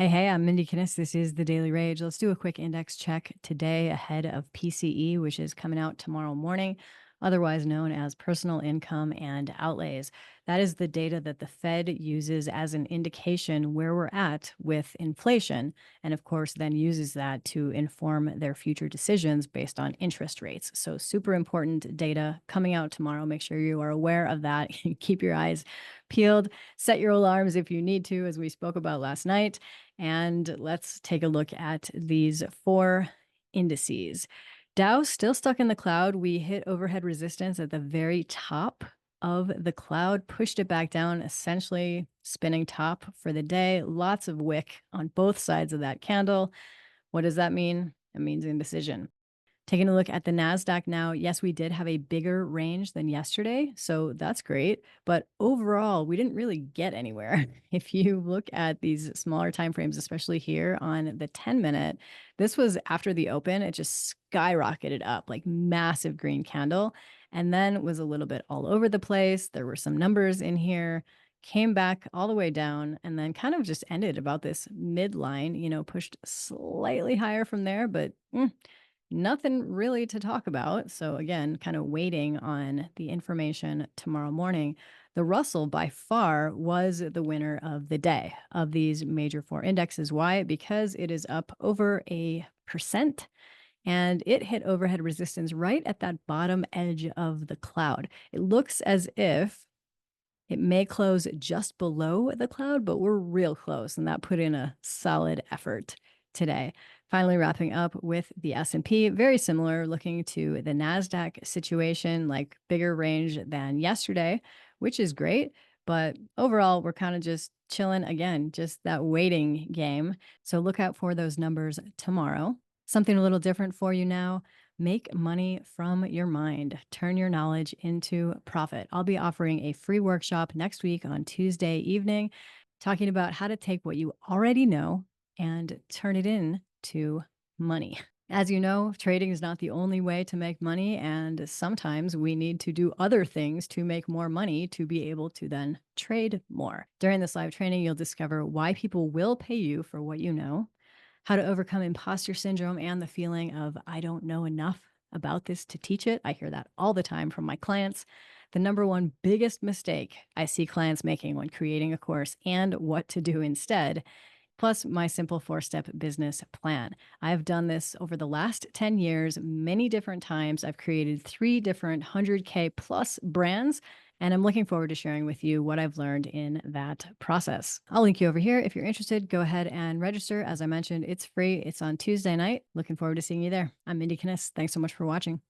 Hey, I'm MindieKniss. This is the Daily Rage. Let's do a quick index check today ahead of PCE, which is coming out tomorrow morning, otherwise known as personal income and outlays. That is the data that the Fed uses as an indication where we're at with inflation, and of course, then uses that to inform their future decisions based on interest rates. So, super important data coming out tomorrow. Make sure you are aware of that. Keep your eyes peeled. Set your alarms if you need to, as we spoke about last night. And let's take a look at these four indices. Dow still stuck in the cloud. We hit overhead resistance at the very top of the cloud, pushed it back down, essentially spinning top for the day. Lots of wick on both sides of that candle. What does that mean? It means indecision. Taking a look at the NASDAQ now, yes, we did have a bigger range than yesterday, so that's great. But overall, we didn't really get anywhere. If you look at these smaller time frames, especially here on the 10-minute, this was after the open, it just skyrocketed up like massive green candle, and then was a little bit all over the place. There were some numbers in here, came back all the way down, and then kind of just ended about this midline, pushed slightly higher from there, but nothing really to talk about. So, again, kind of waiting on the information tomorrow morning. The Russell by far was the winner of the day of these major four indexes. Why? Because it is up over 1%, and it hit overhead resistance right at that bottom edge of the cloud. It looks as if it may close just below the cloud, but we're real close, and that put in a solid effort today. Finally, wrapping up with the S&P, very similar, looking to the Nasdaq situation, like bigger range than yesterday, which is great. But overall, we're kind of just chilling again, just that waiting game. So look out for those numbers tomorrow. Something a little different for you now. Make money from your mind. Turn your knowledge into profit. I'll be offering a free workshop next week on Tuesday evening, talking about how to take what you already know and turn it into money. As you know, trading is not the only way to make money, and sometimes we need to do other things to make more money to be able to then trade more. During this live training, you'll discover why people will pay you for what you know, how to overcome imposter syndrome and the feeling of, I don't know enough about this to teach it. I hear that all the time from my clients. The number one biggest mistake I see clients making when creating a course and what to do instead, plus my simple four-step business plan. I've done this over the last 10 years, many different times. I've created 3 different 100K plus brands, and I'm looking forward to sharing with you what I've learned in that process. I'll link you over here. If you're interested, go ahead and register. As I mentioned, it's free. It's on Tuesday night. Looking forward to seeing you there. I'm MindieKniss. Thanks so much for watching.